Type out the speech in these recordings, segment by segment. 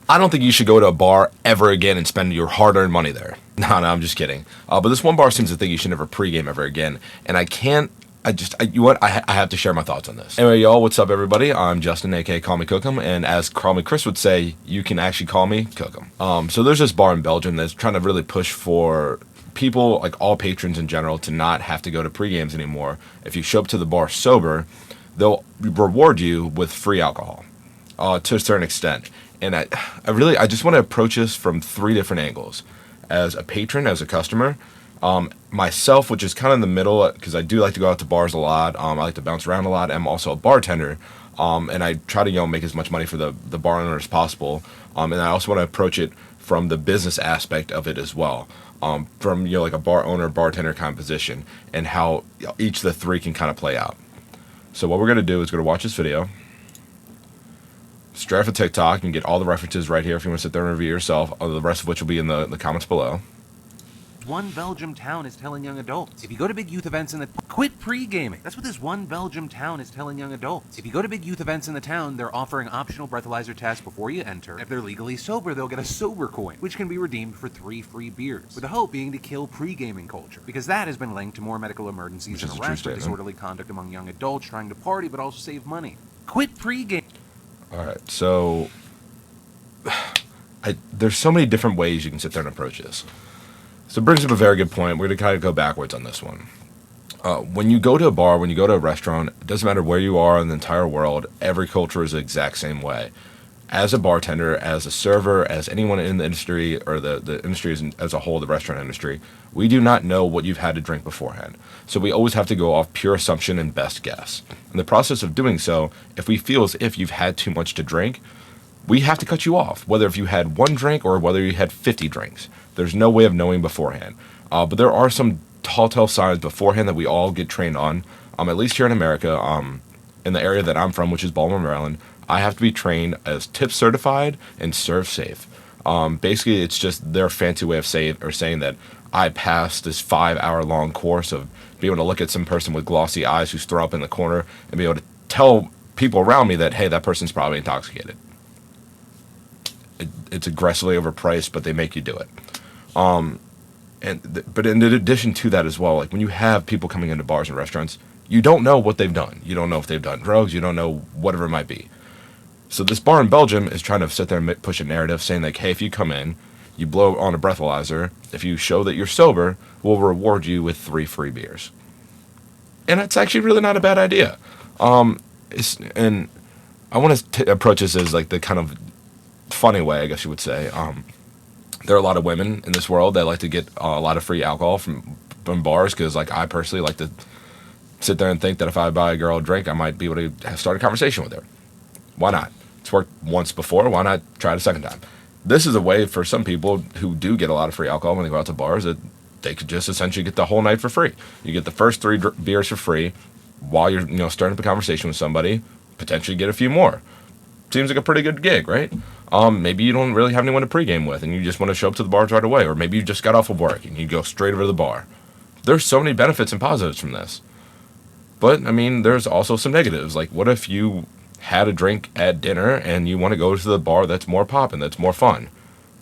I don't think you should go to a bar ever again and spend your hard-earned money there. No, I'm just kidding. But this one bar seems to think you should never pregame ever again, and I can't. You know what? I have to share my thoughts on this. Anyway, y'all, what's up, everybody? I'm Justin, aka Callmecookem, and as Call Me Chris would say, you can actually call me Cookem. So there's this bar in Belgium that's trying to really push for people, like all patrons in general, to not have to go to pregames anymore. If you show up to the bar sober, they'll reward you with free alcohol, to a certain extent. And I just want to approach this from three different angles. As a patron, as a customer, myself, which is kind of in the middle, because I do like to go out to bars a lot. I like to bounce around a lot. I'm also a bartender, and I try to make as much money for the bar owner as possible. And I also want to approach it from the business aspect of it as well, from like a bar owner, bartender kind of position, and how each of the three can kind of play out. So what we're gonna do is we're gonna watch this video straight off of TikTok. You can get all the references right here if you want to sit there and review yourself. The rest of which will be in the comments below. One Belgium town is telling young adults, if you go to big youth events in the quit pre-gaming. That's what this one Belgium town is telling young adults. If you go to big youth events in the town, they're offering optional breathalyzer tests before you enter. If they're legally sober, they'll get a sober coin, which can be redeemed for 3 free beers, with the hope being to kill pre-gaming culture, because that has been linked to more medical emergencies and arrests for disorderly conduct among young adults trying to party but also save money. Quit pre-game. Alright, so there's so many different ways you can sit there and approach this. So it brings up a very good point. We're going to kind of go backwards on this one. When you go to a bar, when you go to a restaurant, it doesn't matter where you are in the entire world, every culture is the exact same way. As a bartender, as a server, as anyone in the industry, or the industry as a whole, the restaurant industry, we do not know what you've had to drink beforehand. So we always have to go off pure assumption and best guess. In the process of doing so, if we feel as if you've had too much to drink, we have to cut you off, whether if you had 1 drink or whether you had 50 drinks. There's no way of knowing beforehand. But there are some telltale signs beforehand that we all get trained on. At least here in America, in the area that I'm from, which is Baltimore, Maryland, I have to be trained as tip certified and serve safe. Basically, it's just their fancy way of saying that I passed this 5-hour-long course of being able to look at some person with glossy eyes who's thrown up in the corner and be able to tell people around me that, hey, that person's probably intoxicated. It's aggressively overpriced, but they make you do it. But in addition to that as well, like when you have people coming into bars and restaurants, you don't know what they've done. You don't know if they've done drugs. You don't know whatever it might be. So this bar in Belgium is trying to sit there and push a narrative saying like, hey, if you come in, you blow on a breathalyzer, if you show that you're sober, we'll reward you with 3 free beers. And that's actually really not a bad idea. And I want to approach this as like the kind of funny way, I guess you would say. There are a lot of women in this world that like to get a lot of free alcohol from bars, because like I personally like to sit there and think that if I buy a girl a drink, I might be able to start a conversation with her. Why not? It's worked once before. Why not try it a second time? This is a way for some people who do get a lot of free alcohol when they go out to bars that they could just essentially get the whole night for free. You get the first 3 beers for free while you're starting up a conversation with somebody, potentially get a few more. Seems like a pretty good gig, right? Maybe you don't really have anyone to pregame with and you just want to show up to the bars right away, or maybe you just got off of work and you go straight over to the bar. There's so many benefits and positives from this. But, I mean, there's also some negatives. Like, what if you had a drink at dinner and you want to go to the bar that's more poppin', that's more fun?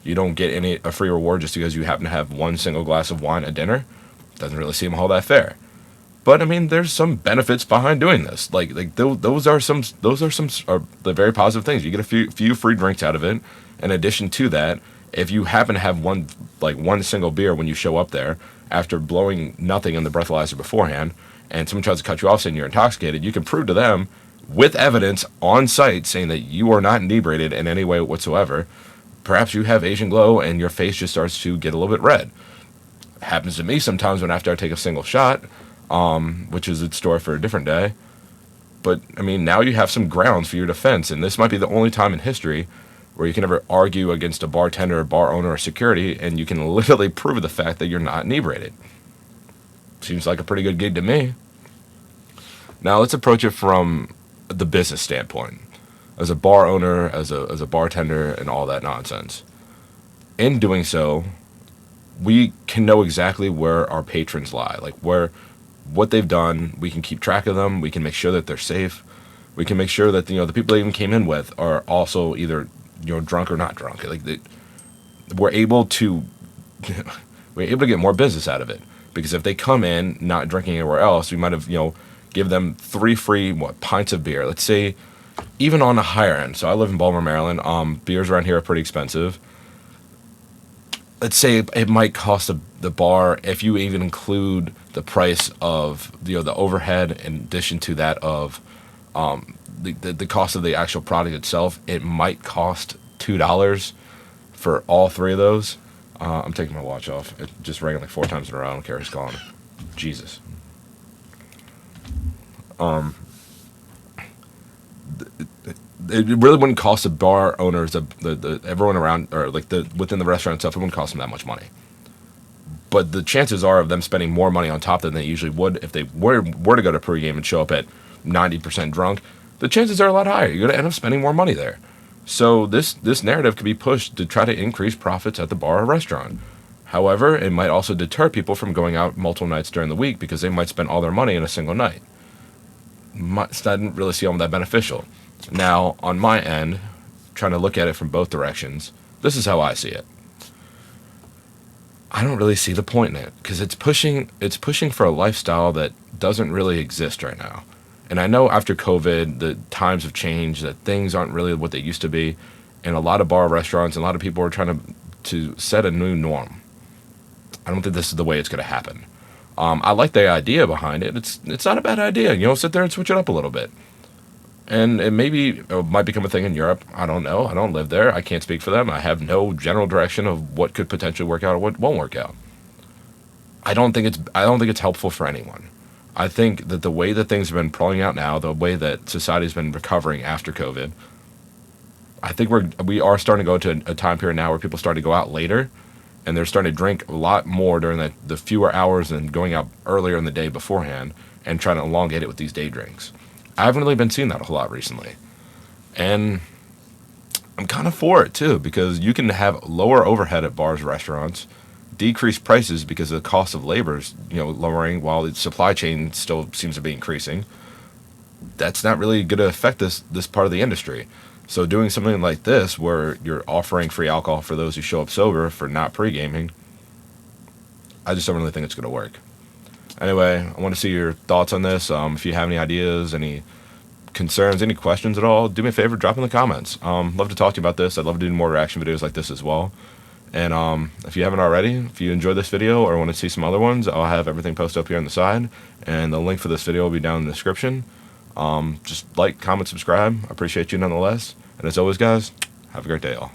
You don't get a free reward just because you happen to have 1 single glass of wine at dinner. Doesn't really seem all that fair. But I mean, there's some benefits behind doing this. Like those are the very positive things. You get a few free drinks out of it. In addition to that, if you happen to have one single beer when you show up there after blowing nothing in the breathalyzer beforehand, and someone tries to cut you off saying you're intoxicated, you can prove to them with evidence on site saying that you are not inebriated in any way whatsoever. Perhaps you have Asian glow and your face just starts to get a little bit red. It happens to me sometimes when after I take a single shot. Which is a story for a different day. But, I mean, now you have some grounds for your defense, and this might be the only time in history where you can ever argue against a bartender, bar owner, or security, and you can literally prove the fact that you're not inebriated. Seems like a pretty good gig to me. Now, let's approach it from the business standpoint. As a bar owner, as a bartender, and all that nonsense. In doing so, we can know exactly where our patrons lie, like what they've done. We can keep track of them. We can make sure that they're safe. We can make sure that the people they even came in with are also either drunk or not drunk. We're able to we're able to get more business out of it, because if they come in not drinking anywhere else, we might have give them 3 free pints of beer. Let's say even on the higher end. So I live in Baltimore, Maryland. Beers around here are pretty expensive. Let's say it might cost the bar, if you even include the price of the overhead in addition to that of the cost of the actual product itself, it might cost $2 for all 3 of those. I'm taking my watch off. It just rang like 4 times in a row. I don't care who's calling. Jesus. It really wouldn't cost the bar owners, the everyone around, or like within the restaurant itself, it wouldn't cost them that much money. But the chances are of them spending more money on top than they usually would if they were to go to pregame and show up at 90% drunk, the chances are a lot higher. You're going to end up spending more money there. So this narrative could be pushed to try to increase profits at the bar or restaurant. However, it might also deter people from going out multiple nights during the week, because they might spend all their money in a single night. I didn't really see all that beneficial. Now, on my end, trying to look at it from both directions, this is how I see it. I don't really see the point in it, because it's pushing for a lifestyle that doesn't really exist right now. And I know after COVID, the times have changed, that things aren't really what they used to be, and a lot of bar restaurants and a lot of people are trying to set a new norm. I don't think this is the way it's going to happen. I like the idea behind it. It's not a bad idea. Sit there and switch it up a little bit. And it might become a thing in Europe. I don't know. I don't live there. I can't speak for them. I have no general direction of what could potentially work out or what won't work out. I don't think it's helpful for anyone. I think that the way that things have been playing out now, the way that society's been recovering after COVID, I think we are starting to go to a time period now where people start to go out later, and they're starting to drink a lot more during the fewer hours than going out earlier in the day beforehand, and trying to elongate it with these day drinks. I haven't really been seeing that a whole lot recently. And I'm kind of for it too, because you can have lower overhead at bars, restaurants, decrease prices because the cost of labor is lowering while the supply chain still seems to be increasing. That's not really going to affect this part of the industry. So doing something like this, where you're offering free alcohol for those who show up sober for not pre-gaming, I just don't really think it's going to work. Anyway, I want to see your thoughts on this. If you have any ideas, any concerns, any questions at all, do me a favor, drop in the comments. Love to talk to you about this. I'd love to do more reaction videos like this as well. And if you haven't already, if you enjoyed this video or want to see some other ones, I'll have everything posted up here on the side. And the link for this video will be down in the description. Just like, comment, subscribe. I appreciate you nonetheless. And as always, guys, have a great day, all.